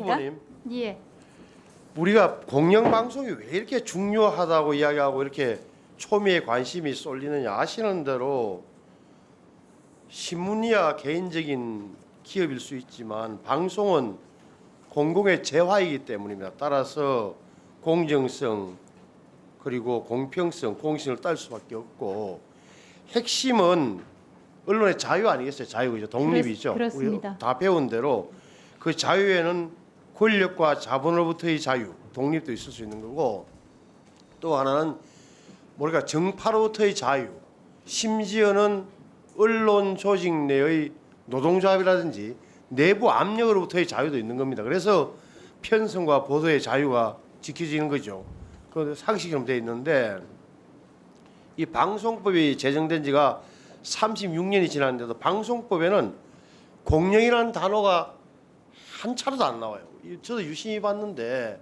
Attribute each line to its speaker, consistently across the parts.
Speaker 1: 후보님,
Speaker 2: 예.
Speaker 1: 우리가 공영방송이 왜 이렇게 중요하다고 이야기하고 이렇게 초미의 관심이 쏠리느냐 아시는 대로 신문이야 개인적인 기업일 수 있지만 방송은 공공의 재화이기 때문입니다. 따라서 공정성 그리고 공평성, 공신을 딸 수밖에 없고 핵심은 언론의 자유 아니겠어요? 자유이죠. 독립이죠.
Speaker 2: 그렇습니다.
Speaker 1: 우리 다 배운 대로 그 자유에는 권력과 자본으로부터의 자유, 독립도 있을 수 있는 거고 또 하나는 우리가 정파로부터의 자유, 심지어는 언론 조직 내의 노동조합이라든지 내부 압력으로부터의 자유도 있는 겁니다. 그래서 편성과 보도의 자유가 지켜지는 거죠. 그 상식처럼 되어 있는데 이 방송법이 제정된 지가 36년이 지났는데도 방송법에는 공영이라는 단어가 한 차례도 안 나와요. 저도 유심히 봤는데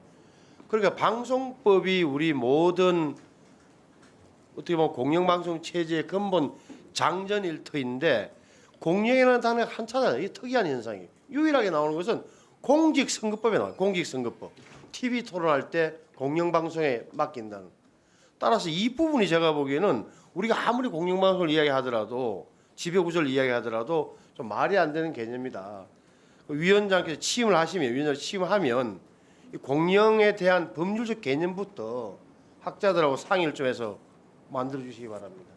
Speaker 1: 그러니까 방송법이 우리 모든 어떻게 보면 공영방송 체제의 근본 장전일터인데 공영이라는 단어가 한 차례 이 특이한 현상이 유일하게 나오는 것은 공직선거법에 나와요. 공직선거법. TV 토론할 때 공영방송에 맡긴다는. 따라서 이 부분이 제가 보기에는 우리가 아무리 공영방송을 이야기하더라도 지배구조를 이야기하더라도 좀 말이 안 되는 개념이다. 위원장께서 취임을 하시면 위원장 취임하면 이 공영에 대한 법률적 개념부터 학자들하고 상의를 좀 해서 만들어 주시기 바랍니다.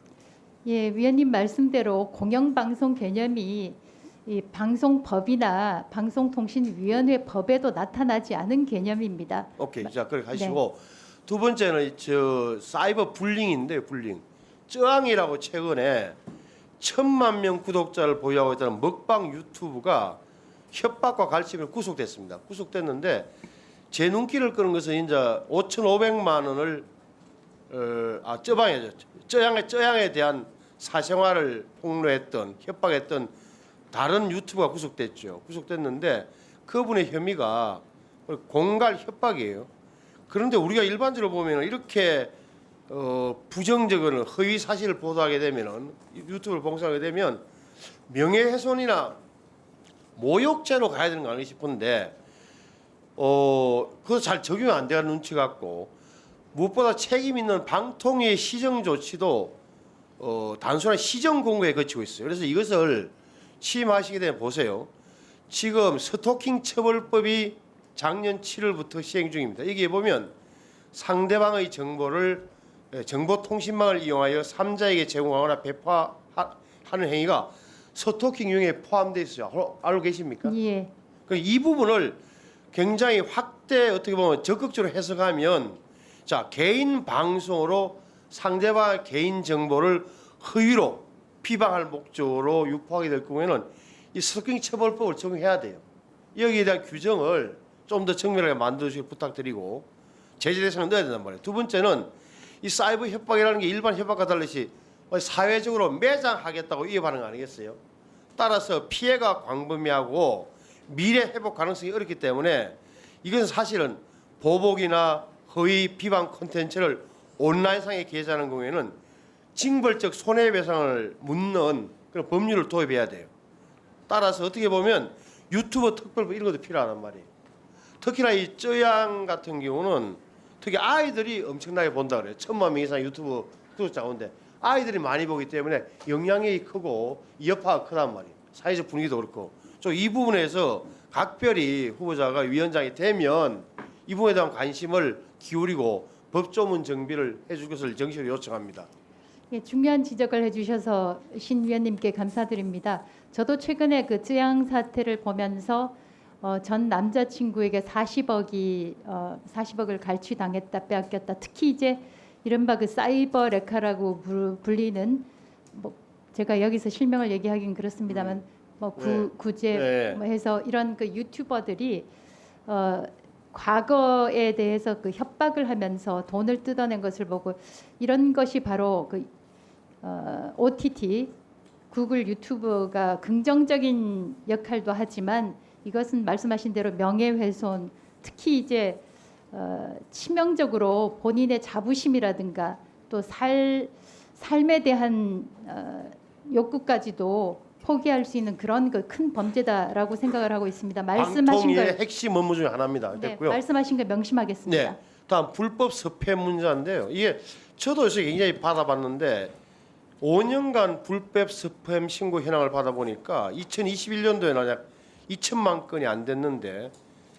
Speaker 2: 예, 위원님 말씀대로 공영방송 개념이 이 방송법이나 방송통신위원회 법에도 나타나지 않은 개념입니다.
Speaker 1: 오케이, 자 그렇게 하시고 두 번째는 저 사이버 불링인데 불링. 쩌앙이라고 최근에 1,000만 명 구독자를 보유하고 있다는 먹방 유튜브가 협박과 갈취로 구속됐습니다. 구속됐는데 제 눈길을 끄는 것은 이제 5,500만 원을 쩌양에 대한 사생활을 폭로했던 협박했던 다른 유튜버가 구속됐죠. 구속됐는데 그분의 혐의가 공갈 협박이에요. 그런데 우리가 일반적으로 보면 이렇게 부정적인 허위 사실을 보도하게 되면은 유튜브를 봉사하게 되면 명예훼손이나 모욕죄로 가야 되는 거 아닌가 싶은데 그거 잘 적용이 안 되는 눈치 같고 무엇보다 책임 있는 방통위의 시정 조치도 단순한 시정 공고에 거치고 있어요. 그래서 이것을 취임하시게 되면 보세요. 지금 스토킹 처벌법이 작년 7월부터 시행 중입니다. 여기에 보면 상대방의 정보를 정보통신망을 이용하여 3자에게 제공하거나 배포하는 행위가 스토킹 유형에 포함되어 있어요. 알고 계십니까?
Speaker 2: 예.
Speaker 1: 이 부분을 굉장히 확대 어떻게 보면 적극적으로 해석하면 자 개인 방송으로 상대방의 개인 정보를 허위로 비방할 목적으로 유포하게 될 경우에는 이 스토킹 처벌법을 적용해야 돼요. 여기에 대한 규정을 좀 더 정밀하게 만들어주시길 부탁드리고 제재 대상을 넣어야 된단 말이에요. 두 번째는 이 사이버 협박이라는 게 일반 협박과 달리 사회적으로 매장하겠다고 위협하는 거 아니겠어요? 따라서 피해가 광범위하고 미래 회복 가능성이 어렵기 때문에 이것은 사실은 보복이나 허위 비방 콘텐츠를 온라인상에 게재하는 경우에는 징벌적 손해배상을 묻는 그런 법률을 도입해야 돼요. 따라서 어떻게 보면 유튜버 특별법 이런 것도 필요하단 말이에요. 특히나 이 쩌양 같은 경우는 특히 아이들이 엄청나게 본다 그래요. 1,000만 명 이상 유튜브 구독자 가운데 아이들이 많이 보기 때문에 영향력이 크고 여파가 크단 말이에요. 사회적 분위기도 그렇고. 이 부분에서 각별히 후보자가 위원장이 되면 이 부분에 대한 관심을 기울이고 법조문 정비를 해줄 것을 정식으로 요청합니다.
Speaker 2: 예, 중요한 지적을 해주셔서 신 위원님께 감사드립니다. 저도 최근에 그 쯔양 사태를 보면서 전 남자친구에게 40억을 갈취당했다 빼앗겼다. 특히 이제 이른바 그 사이버 레카라고 불리는 뭐 제가 여기서 실명을 얘기하긴 그렇습니다만 구제 뭐 해서 이런 그 유튜버들이 과거에 대해서 그 협박을 하면서 돈을 뜯어낸 것을 보고 이런 것이 바로 그 OTT 구글 유튜브가 긍정적인 역할도 하지만 이것은 말씀하신 대로 명예훼손 특히 이제 치명적으로 본인의 자부심이라든가 또 삶에 대한 욕구까지도 포기할 수 있는 그런 그 큰 범죄다라고 생각을 하고 있습니다. 말씀하신
Speaker 1: 방통위의
Speaker 2: 걸
Speaker 1: 핵심 업무 중에 하나입니다.
Speaker 2: 네,
Speaker 1: 됐고요.
Speaker 2: 말씀하신 걸 명심하겠습니다.
Speaker 1: 네. 다음 불법 섭외 문제인데요. 이게 저도 요새 굉장히 받아봤는데 5년간 불법 스팸 신고 현황을 받아보니까 2021년도에는 약 2천만 건이 안 됐는데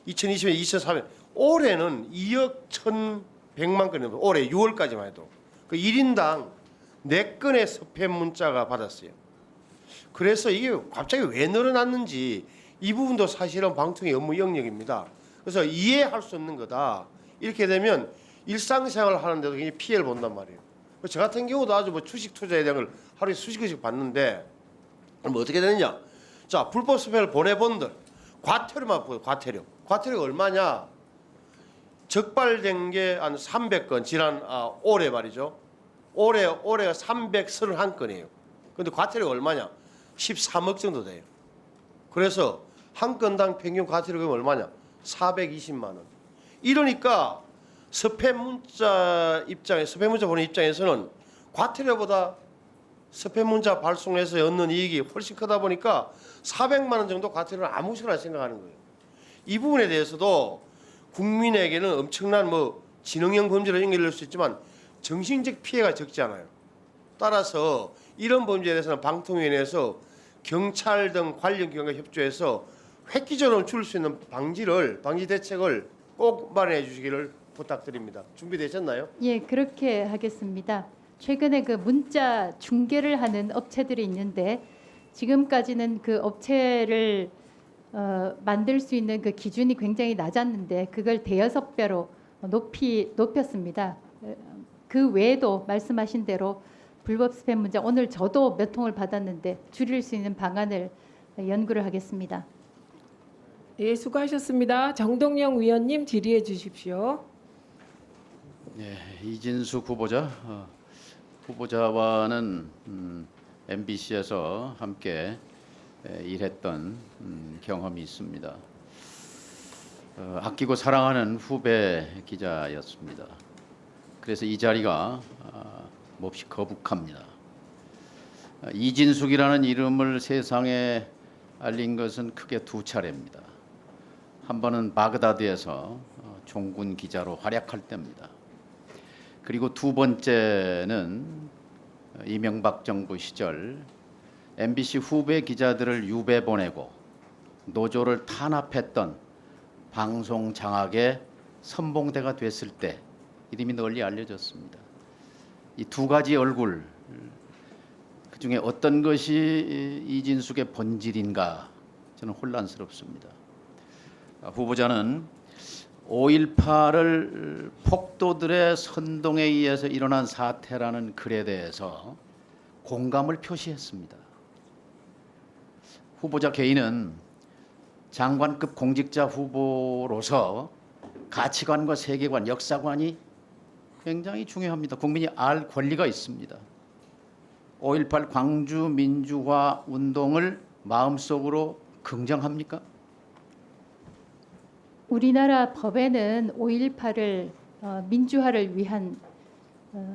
Speaker 1: 2020년, 2004년 올해는 2억 1,100만 건입니다. 올해 6월까지만 해도 그 1인당 4건의 스팸 문자가 받았어요. 그래서 이게 갑자기 왜 늘어났는지 이 부분도 사실은 방통위 업무 영역입니다. 그래서 이해할 수 없는 거다. 이렇게 되면 일상생활을 하는데도 굉장히 피해를 본단 말이에요. 저 같은 경우도 아주 뭐 주식 투자에 대한 걸 하루에 수십 건씩 받는데 그럼 어떻게 되느냐? 자, 불법 스팸을 보내본들 과태료만 보여. 과태료가 얼마냐? 적발된 게 한 300건 지난 올해 말이죠. 올해가 331건이에요. 근데 과태료가 얼마냐? 13억 정도 돼요. 그래서 한 건당 평균 과태료가 얼마냐? 420만 원. 이러니까 스팸 문자 보는 입장에서는 과태료보다 스팸 문자 발송해서 얻는 이익이 훨씬 크다 보니까 400만 원 정도 과태료를 아무 식으나 생각하는 거예요. 이 부분에 대해서도 국민에게는 엄청난 뭐 지능형 범죄로 연결될 수 있지만 정신적 피해가 적지 않아요. 따라서 이런 범죄에 대해서는 방통위원회에서 경찰 등 관련 기관과 협조해서 획기적으로 줄일 수 있는 방지 대책을 꼭 마련해 주시기를 부탁드립니다. 준비되셨나요?
Speaker 2: 예, 그렇게 하겠습니다. 최근에 그 문자 중개를 하는 업체들이 있는데 지금까지는 그 업체를 만들 수 있는 그 기준이 굉장히 낮았는데 그걸 대여섯 배로 높였습니다. 그 외에도 말씀하신 대로 불법 스팸 문자 오늘 저도 몇 통을 받았는데 줄일 수 있는 방안을 연구를 하겠습니다.
Speaker 3: 예, 수고하셨습니다. 정동영 위원님 질의해 주십시오.
Speaker 4: 네, 이진숙 후보자 후보자와는 MBC에서 함께 일했던 경험이 있습니다. 아끼고 사랑하는 후배 기자였습니다. 그래서 이 자리가 몹시 거북합니다. 이진숙이라는 이름을 세상에 알린 것은 크게 두 차례입니다. 한 번은 바그다드에서 종군 기자로 활약할 때입니다. 그리고 두 번째는 이명박 정부 시절 MBC 후배 기자들을 유배 보내고 노조를 탄압했던 방송 장악의 선봉대가 됐을 때 이름이 널리 알려졌습니다. 이 두 가지 얼굴 그중에 어떤 것이 이진숙의 본질인가 저는 혼란스럽습니다. 후보자는 5.18을 폭도들의 선동에 의해서 일어난 사태라는 글에 대해서 공감을 표시했습니다. 후보자 개인은 장관급 공직자 후보로서 가치관과 세계관, 역사관이 굉장히 중요합니다. 국민이 알 권리가 있습니다. 5.18 광주 민주화 운동을 마음속으로 긍정합니까?
Speaker 2: 우리나라 법에는 5.18을 민주화를 위한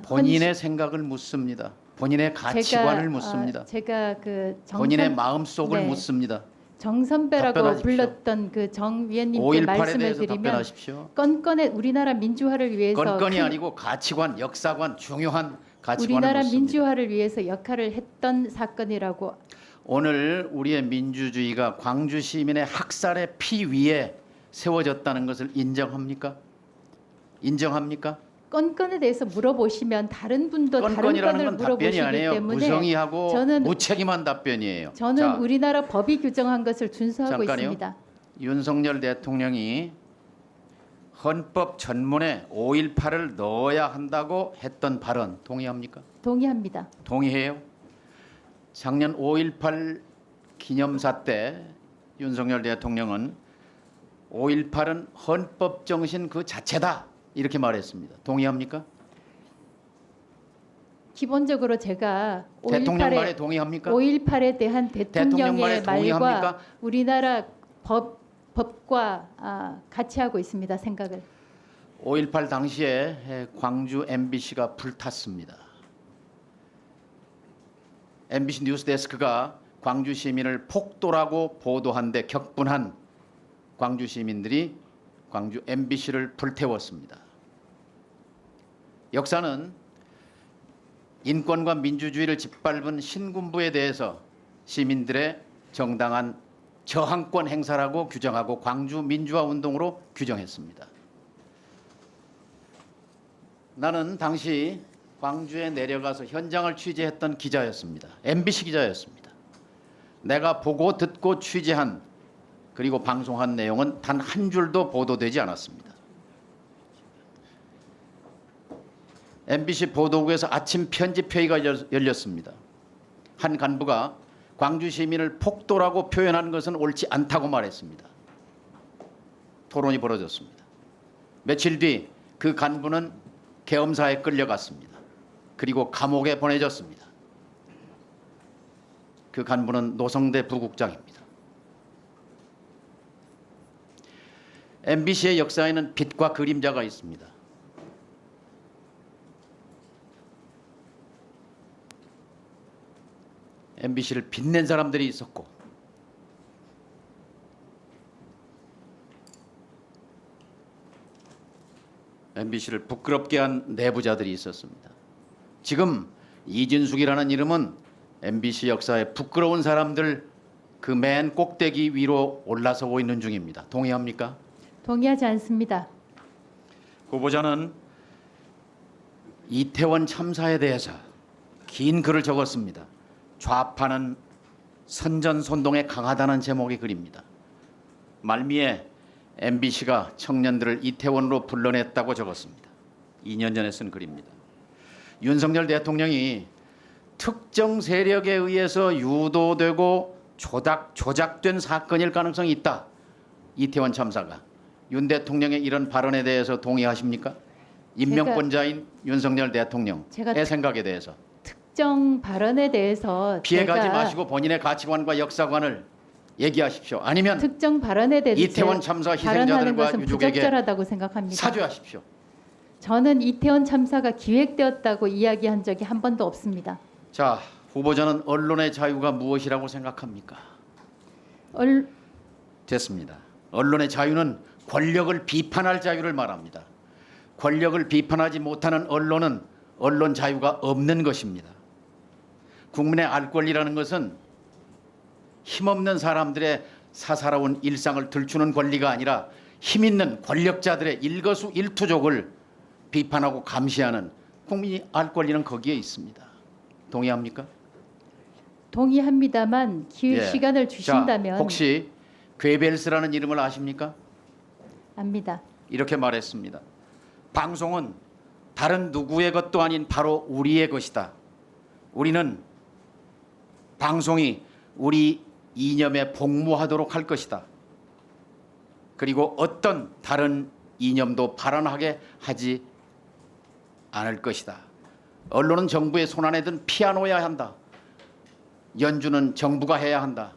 Speaker 4: 본인의 생각을 묻습니다. 본인의 가치관을 묻습니다.
Speaker 2: 제가 그
Speaker 4: 본인의 마음속을
Speaker 2: 네.
Speaker 4: 묻습니다.
Speaker 2: 정선배라고
Speaker 4: 답변하십시오.
Speaker 2: 불렀던 그 정 위원님께
Speaker 4: 5.18에
Speaker 2: 말씀을
Speaker 4: 대해서
Speaker 2: 드리면
Speaker 4: 답변하십시오.
Speaker 2: 건건의 우리나라 민주화를 위해서
Speaker 4: 건건이 아니고 가치관, 역사관, 중요한 가치관을
Speaker 2: 우리나라
Speaker 4: 묻습니다.
Speaker 2: 민주화를 위해서 역할을 했던 사건이라고.
Speaker 4: 오늘 우리의 민주주의가 광주 시민의 학살의 피 위에 세워졌다는 것을 인정합니까? 인정합니까?
Speaker 2: 건건에 대해서 물어보시면 다른 분도 다른
Speaker 4: 건건이라는
Speaker 2: 건을
Speaker 4: 건 답변이
Speaker 2: 물어보시기
Speaker 4: 아니에요.
Speaker 2: 때문에
Speaker 4: 무성의하고
Speaker 2: 저는
Speaker 4: 무책임한 답변이에요.
Speaker 2: 저는
Speaker 4: 자,
Speaker 2: 우리나라 법이 규정한 것을 준수하고
Speaker 4: 잠깐요.
Speaker 2: 있습니다.
Speaker 4: 윤석열 대통령이 헌법 전문에 5.18을 넣어야 한다고 했던 발언 동의합니까?
Speaker 2: 동의합니다.
Speaker 4: 동의해요? 작년 5.18 기념사 때 윤석열 대통령은 5.18은 헌법 정신 그 자체다 이렇게 말했습니다. 동의합니까?
Speaker 2: 기본적으로 제가
Speaker 4: 대통령 말에 동의합니까?
Speaker 2: 5.18에 대한
Speaker 4: 대통령 말에
Speaker 2: 대통령의 말과
Speaker 4: 동의합니까?
Speaker 2: 우리나라 법과 같이 하고 있습니다. 생각을.
Speaker 4: 5.18 당시에 광주 MBC가 불탔습니다. MBC 뉴스데스크가 광주 시민을 폭도라고 보도한 데 격분한 광주 시민들이 광주 MBC를 불태웠습니다. 역사는 인권과 민주주의를 짓밟은 신군부에 대해서 시민들의 정당한 저항권 행사라고 규정하고 광주 민주화 운동으로 규정했습니다. 나는 당시 광주에 내려가서 현장을 취재했던 기자였습니다. MBC 기자였습니다. 내가 보고 듣고 취재한 그리고 방송한 내용은 단 한 줄도 보도되지 않았습니다. MBC 보도국에서 아침 편집회의가 열렸습니다. 한 간부가 광주 시민을 폭도라고 표현한 것은 옳지 않다고 말했습니다. 토론이 벌어졌습니다. 며칠 뒤 그 간부는 계엄사에 끌려갔습니다. 그리고 감옥에 보내졌습니다. 그 간부는 노성대 부국장입니다. MBC의 역사에는 빛과 그림자가 있습니다. MBC를 빛낸 사람들이 있었고 MBC를 부끄럽게 한 내부자들이 있었습니다. 지금 이진숙이라는 이름은 MBC 역사에 부끄러운 사람들 그 맨 꼭대기 위로 올라서고 있는 중입니다. 동의합니까?
Speaker 2: 동의하지 않습니다.
Speaker 4: 후보자는 이태원 참사에 대해서 긴 글을 적었습니다. 좌파는 선전선동에 강하다는 제목의 글입니다. 말미에 MBC가 청년들을 이태원으로 불러냈다고 적었습니다. 2년 전에 쓴 글입니다. 윤석열 대통령이 특정 세력에 의해서 유도되고 조작된 사건일 가능성이 있다. 이태원 참사가. 윤 대통령의 이런 발언에 대해서 동의하십니까? 임명권자인 윤석열 대통령의 생각에 대해서.
Speaker 2: 특정 발언에 대해서
Speaker 4: 피해가지
Speaker 2: 제가
Speaker 4: 마시고 본인의 가치관과 역사관을 얘기하십시오. 아니면
Speaker 2: 특정 발언에 대해서
Speaker 4: 이태원 참사
Speaker 2: 발언하는
Speaker 4: 희생자들과
Speaker 2: 것은
Speaker 4: 유족에게
Speaker 2: 부적절하다고 생각합니다.
Speaker 4: 사죄하십시오.
Speaker 2: 저는 이태원 참사가 기획되었다고 이야기한 적이 한 번도 없습니다.
Speaker 4: 자, 후보자는 언론의 자유가 무엇이라고 생각합니까? 됐습니다. 언론의 자유는 권력을 비판할 자유를 말합니다. 권력을 비판하지 못하는 언론은 언론 자유가 없는 것입니다. 국민의 알 권리라는 것은 힘없는 사람들의 사사로운 일상을 들추는 권리가 아니라 힘있는 권력자들의 일거수일투족을 비판하고 감시하는 국민이 알 권리는 거기에 있습니다. 동의합니까?
Speaker 2: 동의합니다만 시간을 주신다면.
Speaker 4: 자, 혹시 괴벨스라는 이름을 아십니까?
Speaker 2: 압니다.
Speaker 4: 이렇게 말했습니다. 방송은 다른 누구의 것도 아닌 바로 우리의 것이다. 우리는 방송이 우리 이념에 복무하도록 할 것이다. 그리고 어떤 다른 이념도 발언하게 하지 않을 것이다. 언론은 정부의 손안에 든 피아노여야 한다. 연주는 정부가 해야 한다.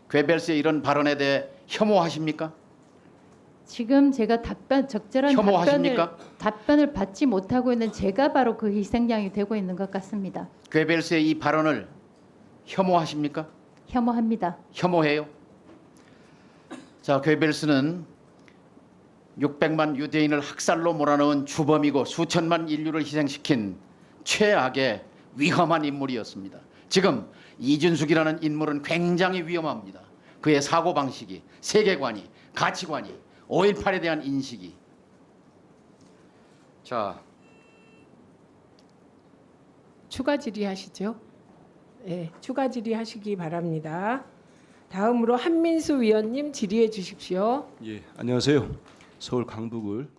Speaker 4: 괴벨스의 이런 발언에 대해 혐오하십니까?
Speaker 2: 지금 제가 적절한
Speaker 4: 혐오하십니까?
Speaker 2: 답변을 받지 못하고 있는 제가 바로 그 희생양이 되고 있는 것 같습니다.
Speaker 4: 괴벨스의 이 발언을 혐오하십니까?
Speaker 2: 혐오합니다.
Speaker 4: 혐오해요. 자, 괴벨스는 600만 유대인을 학살로 몰아넣은 주범이고 수천만 인류를 희생시킨 최악의 위험한 인물이었습니다. 지금 이준숙이라는 인물은 굉장히 위험합니다. 그의 사고방식이, 세계관이, 가치관이, 5.18에 대한 인식이. 자,
Speaker 3: 추가 질의하시죠. 네, 추가 질의하시기 바랍니다. 다음으로 한민수 위원님 질의해 주십시오.
Speaker 5: 예, 안녕하세요. 서울 강북을